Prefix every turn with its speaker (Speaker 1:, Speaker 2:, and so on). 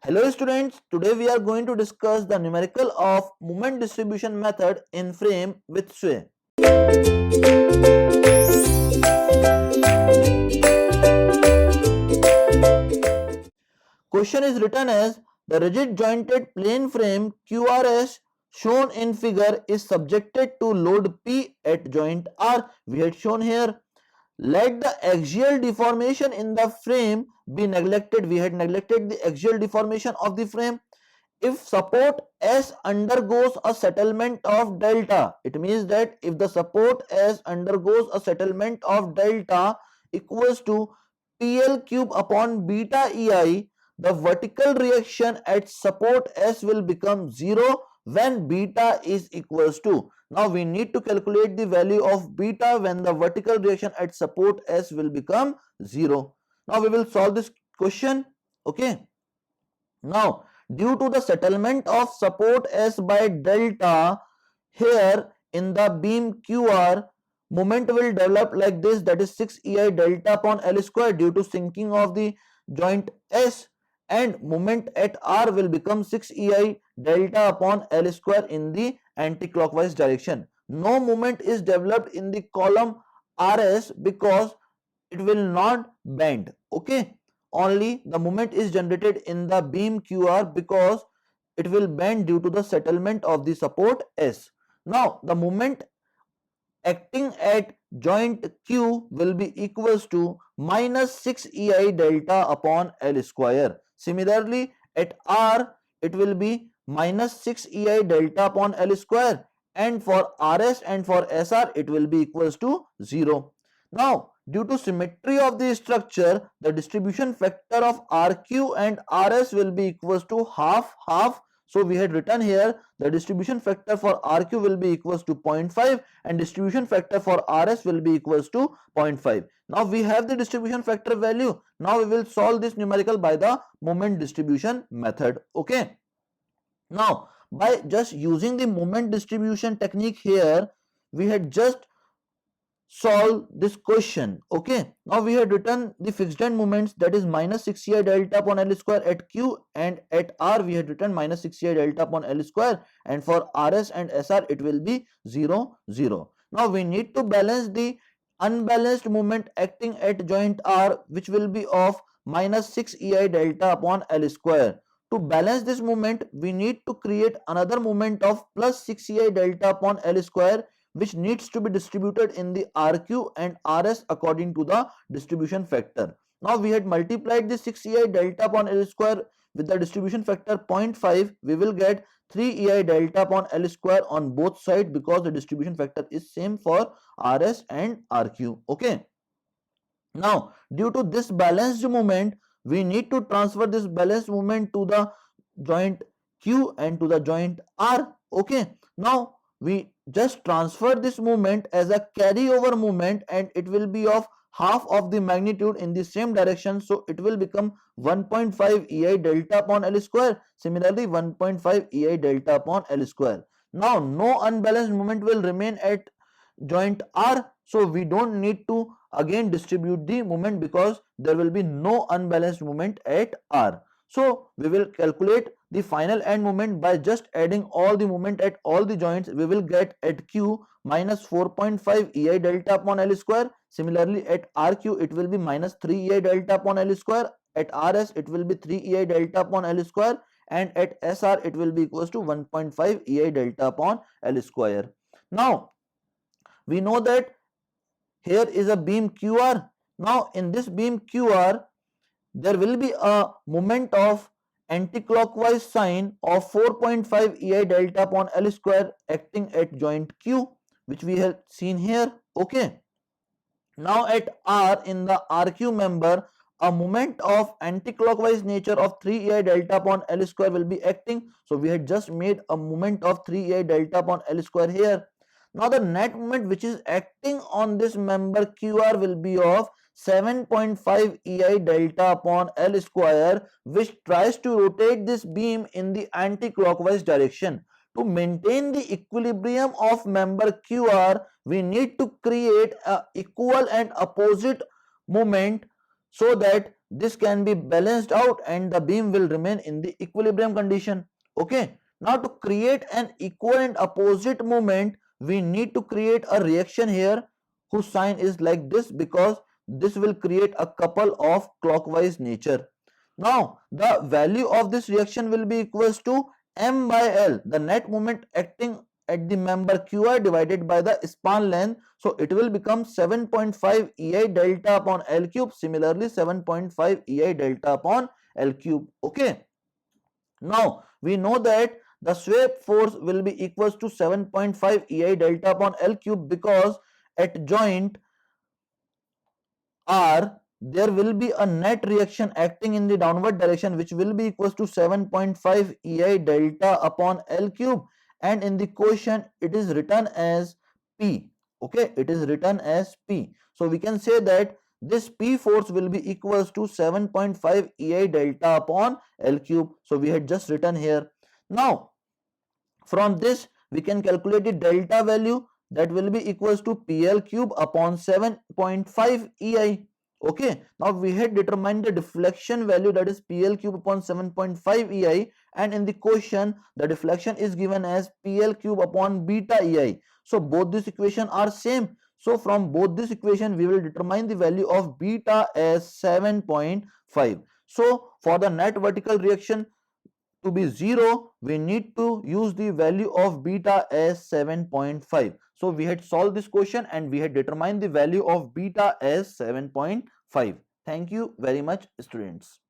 Speaker 1: Hello students, today we are going to discuss the numerical of moment distribution method in frame with sway. Question is written as the rigid jointed plane frame QRS shown in figure is subjected to load P at joint R. We had shown here. Let the axial deformation in the frame be neglected. We had neglected the axial deformation of the frame. If support S undergoes a settlement of delta, it means that if the support S undergoes a settlement of delta equals to PL cube upon beta EI, the vertical reaction at support S will become 0 when beta is equals to. Now we need to calculate the value of beta when the vertical reaction at support S will become 0. Now we will solve this question. Okay. Now, due to the settlement of support S by delta, here in the beam QR, moment will develop like this, that is 6 EI delta upon L square due to sinking of the joint S, and moment at R will become 6 EI delta upon L square in the anti-clockwise direction. No moment is developed in the column RS because it will not bend. Okay, only the moment is generated in the beam QR because it will bend due to the settlement of the support S. Now the moment acting at joint Q will be equals to minus 6 EI delta upon L square. Similarly at R it will be minus 6 EI delta upon L square, and for RS and for SR it will be equals to 0. Now due to symmetry of the structure, the distribution factor of RQ and RS will be equals to half half. So we had written here the distribution factor for RQ will be equals to 0.5 and distribution factor for RS will be equals to 0.5. Now we have the distribution factor value. Now we will solve this numerical by the moment distribution method. Okay. Now by just using the moment distribution technique here, we had just solve this question. Okay, now we had written the fixed end moments, that is minus 6 delta upon L square at Q, and at R we had written minus 6 delta upon L square, and for RS and SR it will be 0 0. Now we need to balance the unbalanced moment acting at joint R, which will be of minus 6 EI delta upon L square. To balance this moment, we need to create another moment of plus 6 EI delta upon L square, which needs to be distributed in the RQ and RS according to the distribution factor. Now we had multiplied the 6 EI delta upon L square with the distribution factor 0.5. We will get 3 EI delta upon L square on both sides because the distribution factor is same for RS and RQ. Okay. Now due to this balanced moment, we need to transfer this balanced moment to the joint Q and to the joint R. Okay. Now we just transfer this moment as a carryover moment, and it will be of half of the magnitude in the same direction, so it will become 1.5 EI delta upon L square. Similarly 1.5 EI delta upon L square. Now no unbalanced moment will remain at joint R, so we don't need to again distribute the moment because there will be no unbalanced moment at R. So we will calculate the final end moment by just adding all the moment at all the joints. We will get at Q minus 4.5 EI delta upon L square. Similarly at RQ it will be minus 3 EI delta upon L square. At RS it will be 3 EI delta upon L square, and at SR it will be equals to 1.5 EI delta upon L square. Now we know that here is a beam QR. Now in this beam QR there will be a moment of anti-clockwise sign of 4.5 EI delta upon L square acting at joint Q, which we have seen here. Okay. Now at R in the RQ member, a moment of anti-clockwise nature of 3 EI delta upon L square will be acting. So we had just made a moment of 3 EI delta upon L square here. Now the net moment which is acting on this member QR will be of 7.5 EI delta upon L square, which tries to rotate this beam in the anti-clockwise direction. To maintain the equilibrium of member QR, we need to create a equal and opposite moment so that this can be balanced out and the beam will remain in the equilibrium condition. Okay, now to create an equal and opposite movement, we need to create a reaction here whose sign is like this, because this will create a couple of clockwise nature. Now the value of this reaction will be equals to m by L, the net moment acting at the member QI divided by the span length. So it will become 7.5 EI delta upon L cube. Similarly 7.5 EI delta upon L cube. Okay. Now we know that the sweep force will be equals to 7.5 EI delta upon L cube, because at joint R there will be a net reaction acting in the downward direction, which will be equals to 7.5 EI delta upon L cube, and in the quotient it is written as P. Okay, it is written as P. So we can say that this P force will be equals to 7.5 EI delta upon L cube. So we had just written here. Now from this we can calculate the delta value, that will be equals to PL cube upon 7.5 EI. Okay, now we had determined the deflection value, that is PL cube upon 7.5 EI, and in the question the deflection is given as PL cube upon beta EI. So both these equations are same. So from both this equation we will determine the value of beta as 7.5. So for the net vertical reaction to be 0, we need to use the value of beta as 7.5. So we had solved this question and we had determined the value of beta as 7.5. Thank you very much, students.